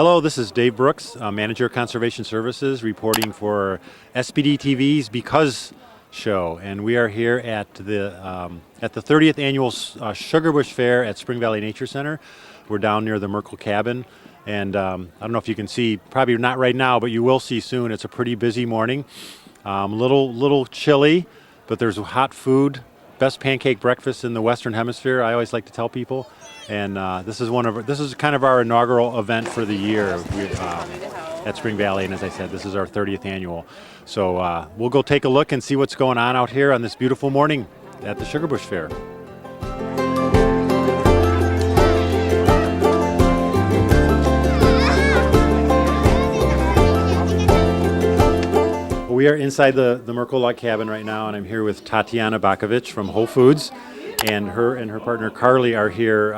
Hello, this is Dave Brooks, Manager of Conservation Services, reporting for SPD TV's Because show, and we are here at the 30th annual Sugarbush Fair at Spring Valley Nature Center. We're down near the Merkle Cabin, and I don't know if you can see, probably not right now, but you will see soon. It's a pretty busy morning, little chilly, but there's hot food. Best pancake breakfast in the Western Hemisphere, I always like to tell people. And this is kind of our inaugural event for the year at Spring Valley, and as I said, this is our 30th annual. So we'll go take a look and see what's going on out here on this beautiful morning at the Sugarbush Fair. We are inside the Merkle Log Cabin right now, and I'm here with Tatiana Bakovich from Whole Foods, and her partner Carly are here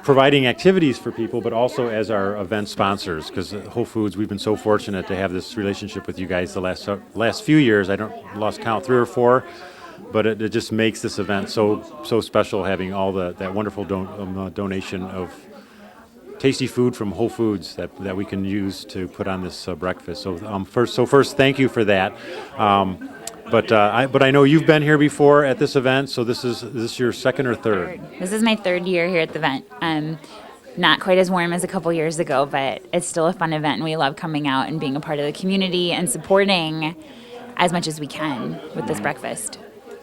providing activities for people, but also as our event sponsors, because Whole Foods, we've been so fortunate to have this relationship with you guys the last few years. I don't lost count, 3 or 4, but it just makes this event so special, having all that wonderful donation of tasty food from Whole Foods that we can use to put on this breakfast. So first, thank you for that. But I know you've been here before at this event. So is this your second or third? This is my 3rd year here at the event. Not quite as warm as a couple years ago, but it's still a fun event, and we love coming out and being a part of the community and supporting as much as we can with this breakfast.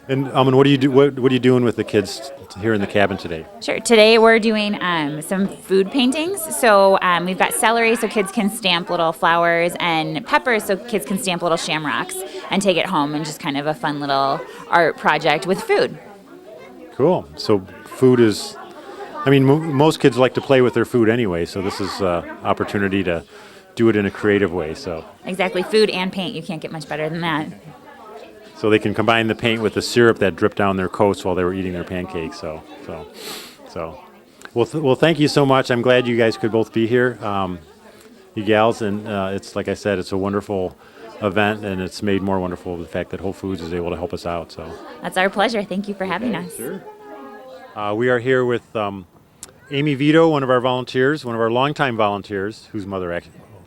And what are you doing with the kids here in the cabin today? Sure. Today we're doing some food paintings. So we've got celery so kids can stamp little flowers, and peppers so kids can stamp little shamrocks and take it home, and just kind of a fun little art project with food. Cool. So food is, most kids like to play with their food anyway, so this is an opportunity to do it in a creative way. So exactly. Food and paint. You can't get much better than that. So they can combine the paint with the syrup that dripped down their coats while they were eating their pancakes. Well, thank you so much. I'm glad you guys could both be here, you gals. And it's like I said, it's a wonderful event, and it's made more wonderful the fact that Whole Foods is able to help us out. So that's our pleasure. Thank you for having us. Sure. We are here with Amy Vito, one of our volunteers, one of our longtime volunteers, whose mother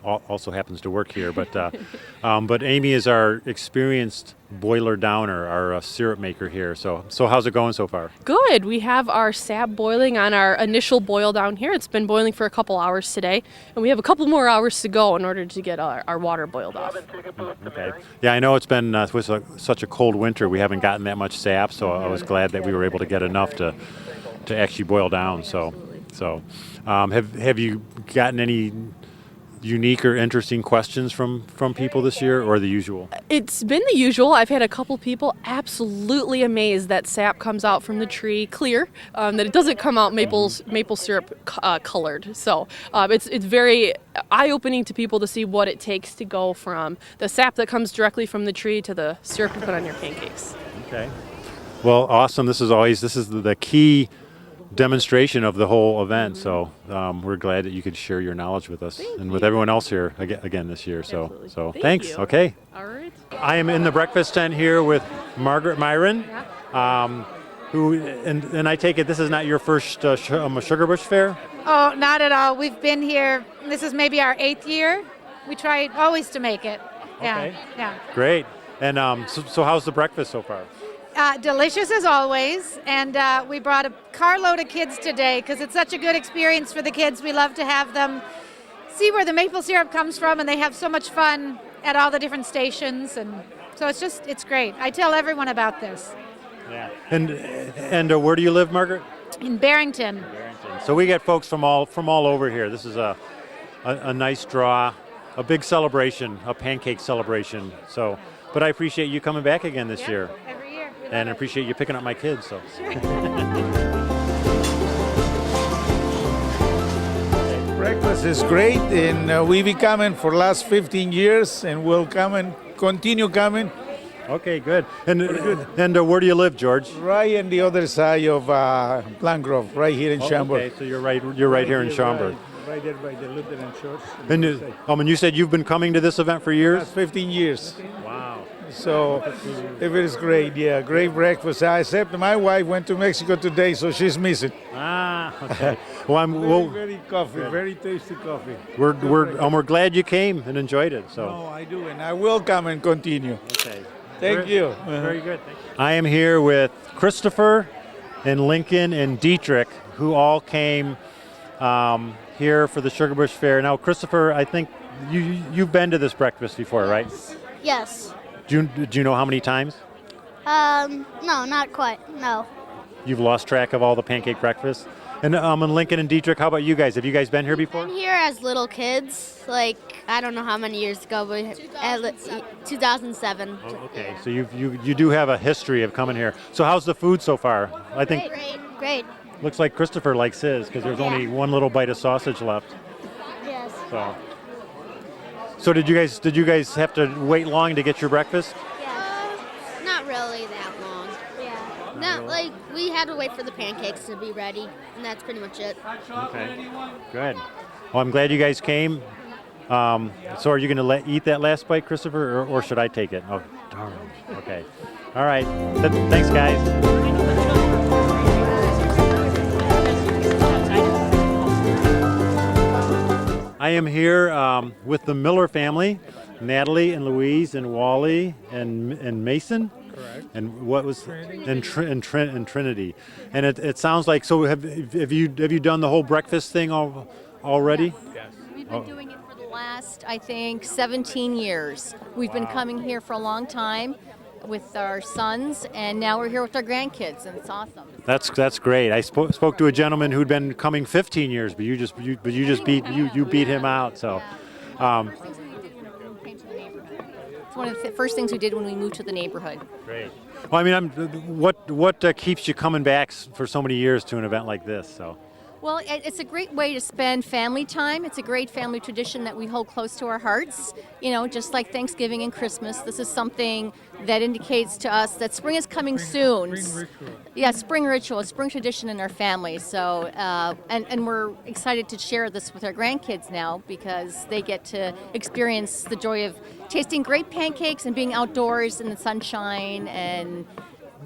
also happens to work here, but Amy is our experienced boiler downer, our syrup maker here. So how's it going so far? Good. We have our sap boiling on our initial boil down here. It's been boiling for a couple hours today, and we have a couple more hours to go in order to get our water boiled off. Okay. Yeah, I know it's been such a cold winter. We haven't gotten that much sap, so I was glad that we were able to get enough to actually boil down. So have you gotten any unique or interesting questions from people this year, or the usual? It's been the usual. I've had a couple people absolutely amazed that sap comes out from the tree clear, that it doesn't come out maple syrup colored. So it's very eye-opening to people to see what it takes to go from the sap that comes directly from the tree to the syrup you put on your pancakes. Okay. Well, awesome. This is the key demonstration of the whole event, so we're glad that you could share your knowledge with us and with everyone else here again this year. Absolutely. So thanks. You. Okay. All right. I am in the breakfast tent here with Margaret Myron, who and I take it this is not your first Sugarbush Fair? Oh, not at all. We've been here. This is maybe our 8th year. We try always to make it. Okay. Yeah. Great. And so how's the breakfast so far? Delicious as always, and we brought a carload of kids today because it's such a good experience for the kids. We love to have them see where the maple syrup comes from, and they have so much fun at all the different stations, and so it's great. I tell everyone about this. Yeah. And where do you live, Margaret? In Barrington. So we get folks from all over here. This is a nice draw, a big celebration, a pancake celebration. So, but I appreciate you coming back again this year. Every year. And I appreciate you picking up my kids. So. Breakfast is great, and we've been coming for the last 15 years, and we'll come and continue coming. Okay, good. And where do you live, George? Right on the other side of Plant Grove, right here in Schaumburg. Okay, so you're right here in Schaumburg. Right there by the Lutheran Church. And you said you've been coming to this event for years? 15 years. Wow. So if it is great, yeah, great breakfast. Except my wife went to Mexico today, so she's missing. Okay. Well, Very coffee, very tasty coffee. we're glad you came and enjoyed it. So. No, I do, and I will come and continue. Okay. Thank you. Very good. Thank you. I am here with Christopher and Lincoln and Dietrich, who all came here for the Sugarbush Fair. Now, Christopher, I think you've been to this breakfast before, right? Yes. Do you know how many times? No, not quite. No. You've lost track of all the pancake breakfasts? And Lincoln and Dietrich, how about you guys? Have you guys been here before? Been here as little kids, like I don't know how many years ago, but 2007. Oh, okay, so you do have a history of coming here. So how's the food so far? I think Great. looks like Christopher likes his because there's only one little bite of sausage left. Yes. So did you guys have to wait long to get your breakfast? Not really that long. Yeah. Not like we had to wait for the pancakes to be ready, and that's pretty much it. Okay, good. Well, I'm glad you guys came. So are you going to eat that last bite, Christopher, or should I take it? Oh, darn. Okay. All right. Thanks, guys. I am here with the Miller family, Natalie and Louise and Wally and Mason. Correct. And what was and Trinity. And it sounds like, so have you done the whole breakfast thing already? Yes. We've been doing it for the last, I think, 17 years. We've been coming here for a long time with our sons, and now we're here with our grandkids, and it's awesome. That's great. I spoke to a gentleman who'd been coming 15 years, but you just beat him out. So. It's one of the first things we did when we moved to the neighborhood. Great. Well, I mean, what keeps you coming back for so many years to an event like this? So. Well, it's a great way to spend family time. It's a great family tradition that we hold close to our hearts. You know, just like Thanksgiving and Christmas, this is something that indicates to us that spring is coming soon. Spring ritual. Yeah, spring ritual, spring tradition in our family. So, and we're excited to share this with our grandkids now because they get to experience the joy of tasting great pancakes and being outdoors in the sunshine and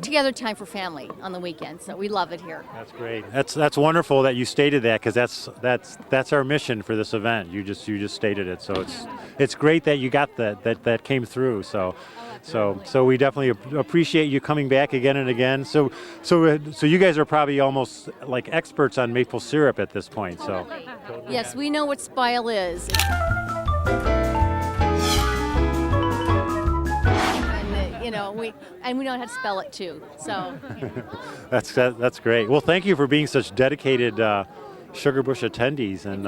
together time for family on the weekend. So we love it here. That's great. That's wonderful that you stated that because that's our mission for this event. You just stated it. So it's great that you got that came through. So we definitely appreciate you coming back again and again. So you guys are probably almost like experts on maple syrup at this point. So Yes, we know what spile is. You know, we know how to spell it too. So that's great. Well, thank you for being such dedicated Sugarbush attendees, and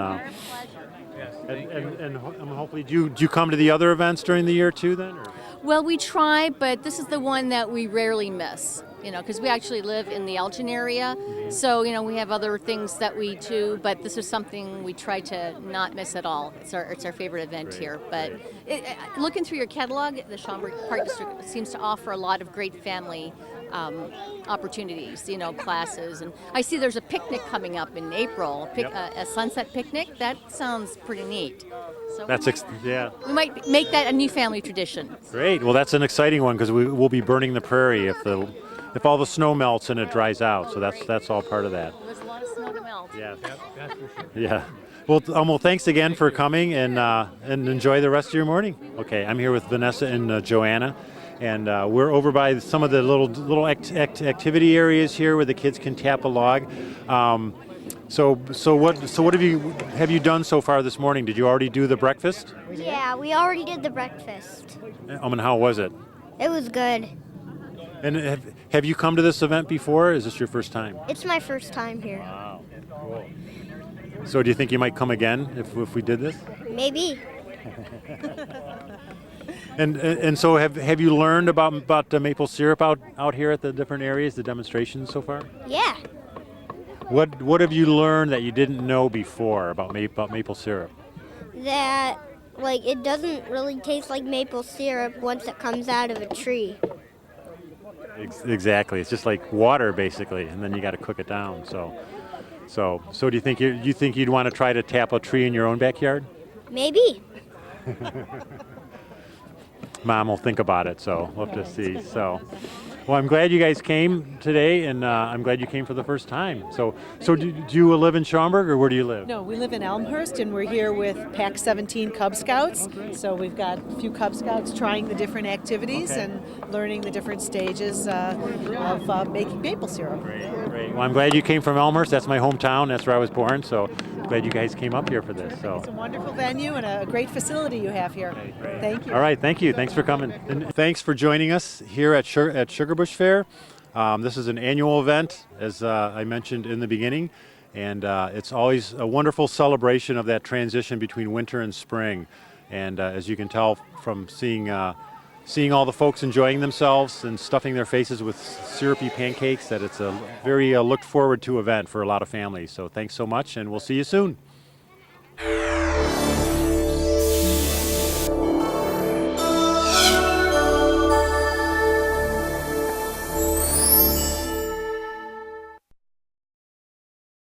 hopefully, do you come to the other events during the year too? Then, or? well, we try, but this is the one that we rarely miss. You know, because we actually live in the Elgin area, so you know we have other things that we do, but this is something we try to not miss at all. It's our favorite event here. But looking through your catalog, the Schaumburg Park District seems to offer a lot of great family opportunities. You know, classes, and I see there's a picnic coming up in April, a sunset picnic. That sounds pretty neat. So we might make that a new family tradition. Great. Well, that's an exciting one because we will be burning the prairie if all the snow melts and it dries out. So that's all part of that. There's a lot of snow to melt. Yeah. That's for sure. Yeah. Well, thanks again for coming and enjoy the rest of your morning. Okay, I'm here with Vanessa and Joanna, and we're over by some of the little activity areas here where the kids can tap a log. So what have you done so far this morning? Did you already do the breakfast? Yeah, we already did the breakfast. And how was it? It was good. And have you come to this event before? Or is this your first time? It's my first time here. Wow, cool. So do you think you might come again if we did this? Maybe. And so have you learned about maple syrup out here at the different areas, the demonstrations so far? Yeah. What have you learned that you didn't know before about maple syrup? That it doesn't really taste like maple syrup once it comes out of a tree. Exactly. It's just like water basically, and then you got to cook it down. So do you think you'd want to try to tap a tree in your own backyard? Maybe. Mom will think about it, so we'll have to see. So, well, I'm glad you guys came today, and I'm glad you came for the first time. So do you live in Schaumburg, or where do you live? No, we live in Elmhurst, and we're here with Pack 17 Cub Scouts. So we've got a few Cub Scouts trying the different activities and learning the different stages of making maple syrup. Great. Well, I'm glad you came from Elmhurst. That's my hometown. That's where I was born. So glad you guys came up here for this. So It's a wonderful venue and a great facility you have here. Thank you. all right, thank you. Thanks for coming. And thanks for joining us here at Sugarbush Fair. This is an annual event, as I mentioned in the beginning, and it's always a wonderful celebration of that transition between winter and spring. And as you can tell from seeing all the folks enjoying themselves and stuffing their faces with syrupy pancakes, that it's a very looked forward to event for a lot of families. So thanks so much, and we'll see you soon.